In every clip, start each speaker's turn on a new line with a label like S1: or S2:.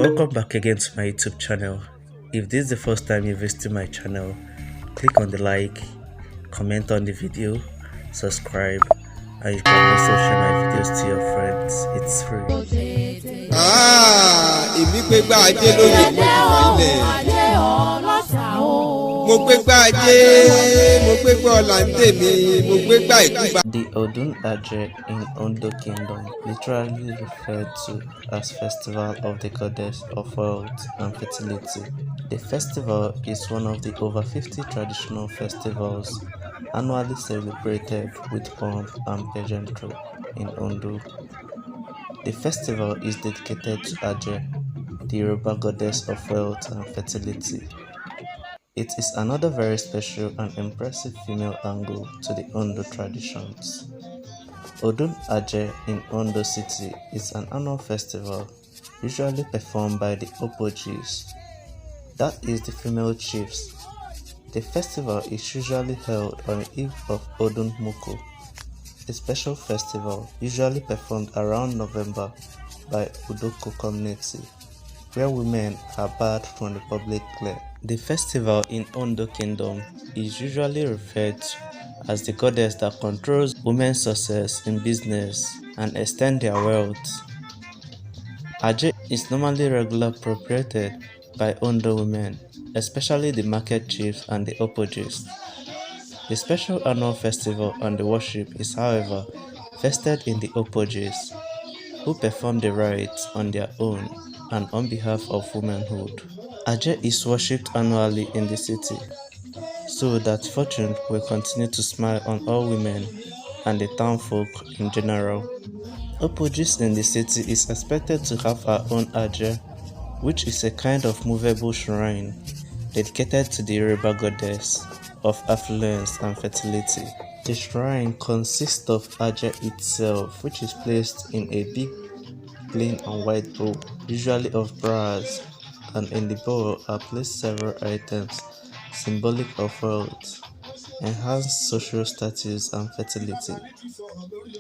S1: Welcome back again to my YouTube channel. If this is the first time you visit my channel, click on the like, comment on the video, subscribe, and you can also share my videos to your friends. It's free.
S2: Èmi gbégbá ajé lónìí mo ti ilẹ̀. Mo gbégbá ajé, mo gbégbá ọ̀làǹdèmí, mo gbégbá ìkúba.
S1: The Odun Aje in Ondo Kingdom, literally referred to as Festival of the Goddess of Wealth and Fertility. The festival is one of the over 50 traditional festivals annually celebrated with pomp and pageantry in Ondo. The festival is dedicated to Aje, the Yoruba goddess of wealth and fertility. It is another very special and impressive female angle to the Ondo traditions. Odun Aje in Ondo City is an annual festival usually performed by the Opojis, that is the female chiefs. The festival is usually held on the eve of Odun Moko, a special festival usually performed around November by Okedoko community, where women are barred from the public glare. The festival in Ondo Kingdom is usually referred to as the goddess that controls women's success in business and extend their wealth. Aje is normally regularly appropriated by Ondo women, especially the market chiefs and the Opojis. The special annual festival and the worship is, however, vested in the Opojis, who perform the rites on their own and on behalf of womanhood. Aje is worshipped annually in the city, so that fortune will continue to smile on all women and the townfolk in general. Opojis in the city is expected to have her own Aje, which is a kind of movable shrine dedicated to the Yoruba goddess of affluence and fertility. The shrine consists of Aje itself, which is placed in a big plain and white bowl, usually of brass, and in the bowl are placed several items symbolic of wealth, enhanced social status and fertility.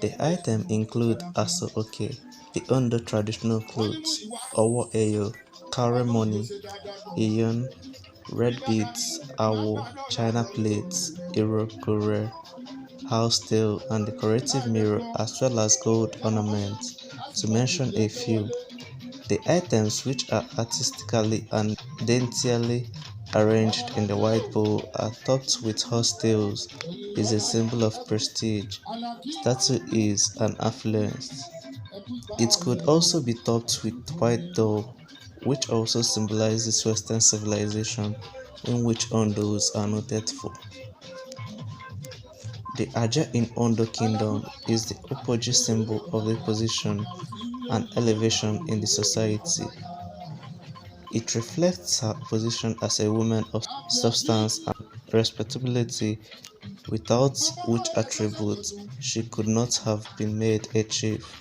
S1: The items include aso oke, the Ondo traditional clothes, owo eyo, cowrie money, iyon, red beads, awo, china plates, irokore, house tail, and decorative mirror, as well as gold ornaments, to mention a few. The items, which are artistically and daintily arranged in the white bowl, are topped with horse tails, is a symbol of prestige, status is an affluence. It could also be topped with white dough, which also symbolizes Western civilization, in which Ondos are noted for. The Aje in Ondo Kingdom is the Opoji symbol of the position and elevation in the society. It reflects her position as a woman of substance and respectability, without which attribute she could not have been made a chief.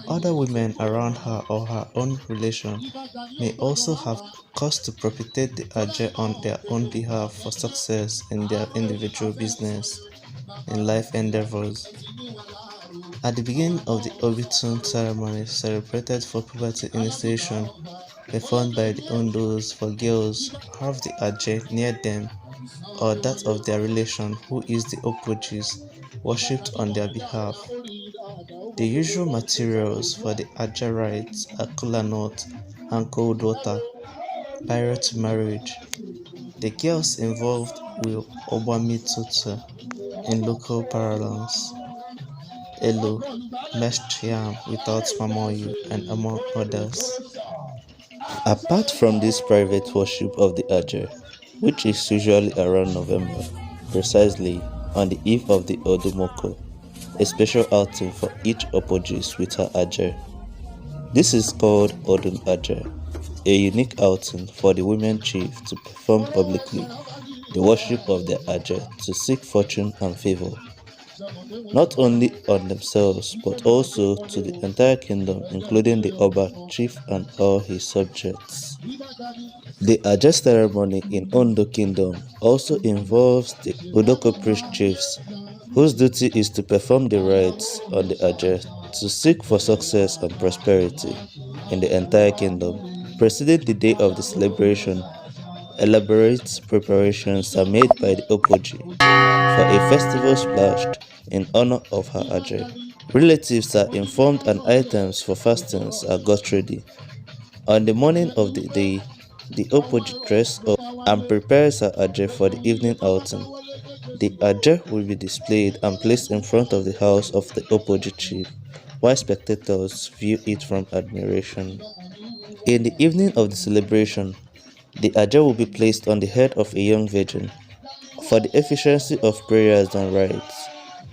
S1: Other women around her or her own relation may also have cause to propitiate the Aje on their own behalf for success in their individual business and life endeavors. At the beginning of the Obitun ceremony celebrated for puberty initiation, performed by the Ondos for girls who have the Aje near them or that of their relation who is the Opojis, worshipped on their behalf. The usual materials for the Aje rites are kola nut and cold water prior to marriage. The girls involved will obami tutu in local parlance, elo, meshed yam without mamoyu, and among others. Apart from this private worship of the Aje, which is usually around November, precisely on the eve of the Odumoko, a special outing for each Opojis with her Aje. This is called Odun Aje, a unique outing for the women chief to perform publicly the worship of their Aje to seek fortune and favor, not only on themselves but also to the entire kingdom, including the Oba chief and all his subjects. The Aje ceremony in Ondo Kingdom also involves the Okedoko priest chiefs, whose duty is to perform the rites on the Aje to seek for success and prosperity in the entire kingdom. Preceding the day of the celebration, elaborate preparations are made by the Opoji for a festival splashed in honor of her Aje. Relatives are informed and items for fastings are got ready. On the morning of the day, the Opoji dress up and prepares her Aje for the evening outing. The Aje will be displayed and placed in front of the house of the Opoji chief, while spectators view it from admiration. In the evening of the celebration, the Aje will be placed on the head of a young virgin. For the efficiency of prayers and rites,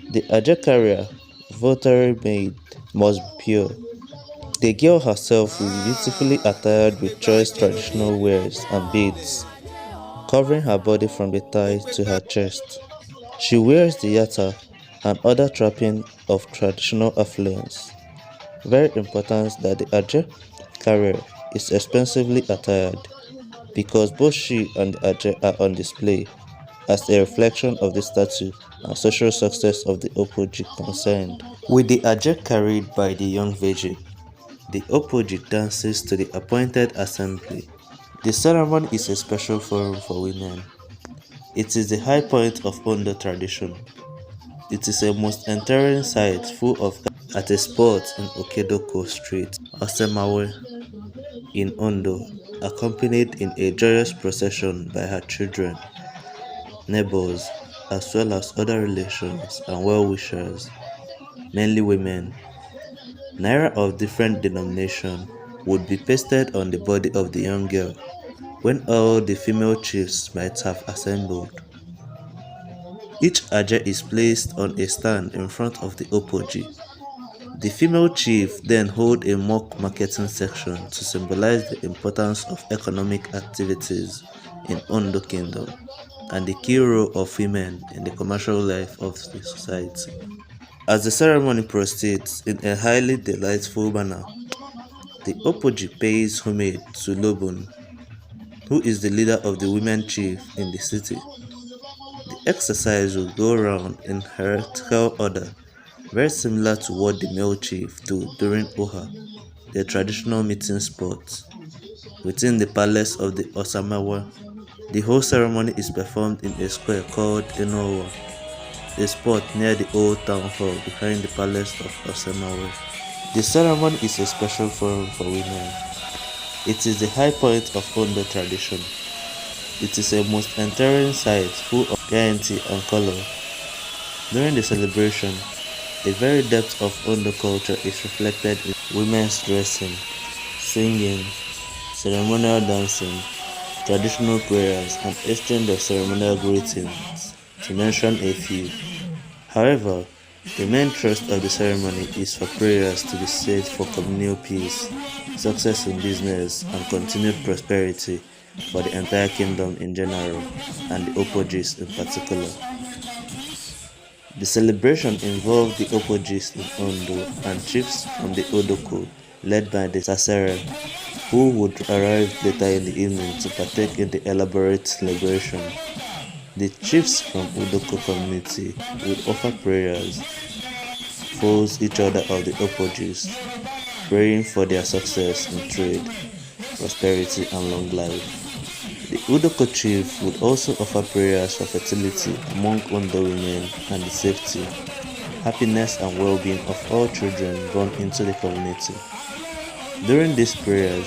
S1: the Aje carrier, votary maid, must be pure. The girl herself will be beautifully attired with choice traditional wares and beads, covering her body from the thigh to her chest. She wears the yata and other trappings of traditional affluence. Very important that the Aje carrier is expensively attired because both she and the Aje are on display as a reflection of the status and social success of the Opoji concerned. With the Aje carried by the young virgin, the Opoji dances to the appointed assembly. The ceremony is a special forum for women. It is the high point of Ondo tradition. It is a most entertaining sight full of at a spot in Okedoko Street, Osemowe, in Ondo, accompanied in a joyous procession by her children, neighbors, as well as other relations and well-wishers, mainly women. Naira of different denomination would be pasted on the body of the young girl when all the female chiefs might have assembled. Each Aje is placed on a stand in front of the Opoji. The female chief then hold a mock marketing section to symbolize the importance of economic activities in Ondo Kingdom and the key role of women in the commercial life of the society. As the ceremony proceeds in a highly delightful manner, the Opoji pays homage to Lobun, who is the leader of the women chief in the city. The exercise will go round in hierarchical order, very similar to what the male chief do during Oha, their traditional meeting spot. Within the palace of the Osemowe, the whole ceremony is performed in a square called Enowa, a spot near the old town hall behind the palace of Osemowe. The ceremony is a special forum for women. It is the high point of Ondo tradition. It is a most entertaining sight full of gaiety and color. During the celebration, the very depth of Ondo culture is reflected in women's dressing, singing, ceremonial dancing, traditional prayers, and exchange of ceremonial greetings, to mention a few. However, the main thrust of the ceremony is for prayers to be said for communal peace, success in business, and continued prosperity for the entire kingdom in general, and the Opojis in particular. The celebration involved the Opojis in Ondo and chiefs from the Odoko, led by the Sasere, who would arrive later in the evening to partake in the elaborate celebration. The chiefs from Odoko community would offer prayers, foes each other of the Opojis, praying for their success in trade, prosperity, and long life. The Udoko chief would also offer prayers for fertility among Ondo women and the safety, happiness, and well-being of all children born into the community. During these prayers,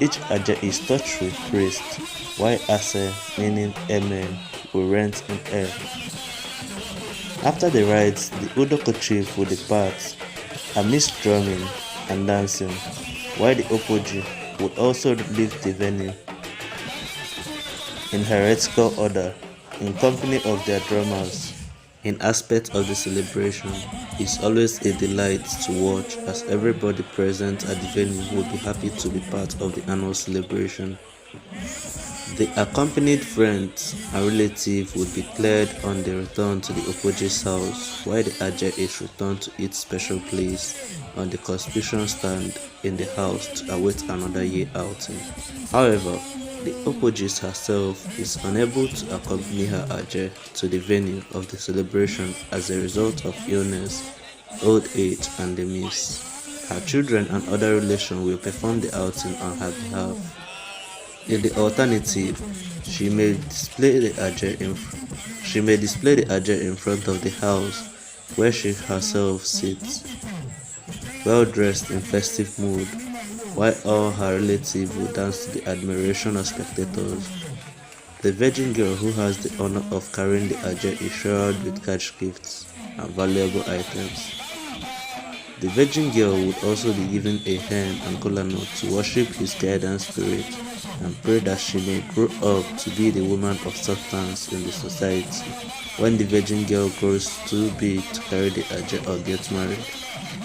S1: each Aje is touched with priest, while Ase, meaning Amen, will rent in air. After the rites, the Udoko chief would depart amidst drumming and dancing, while the Opoji would also leave the venue in hierarchical order, in company of their drummers. In aspect of the celebration, it's always a delight to watch, as everybody present at the venue will be happy to be part of the annual celebration. The accompanied friends and relatives would be cleared on the return to the Opoji's house, while the Aje is returned to its special place on the conspicuous stand in the house to await another year outing. However, the Opojis herself is unable to accompany her Aje to the venue of the celebration as a result of illness, old age, and demise. Her children and other relations will perform the outing on her behalf. In the alternative, she may display the Aje in front of the house where she herself sits, well dressed in festive mood, while all her relatives will dance to the admiration of spectators. The virgin girl who has the honor of carrying the Aje is showered with cash gifts and valuable items. The virgin girl would also be given a hen and kola nut to worship his guidance spirit and pray that she may grow up to be the woman of substance in the society. When the virgin girl grows too big to carry the Aje or get married,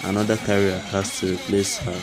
S1: another carrier has to replace her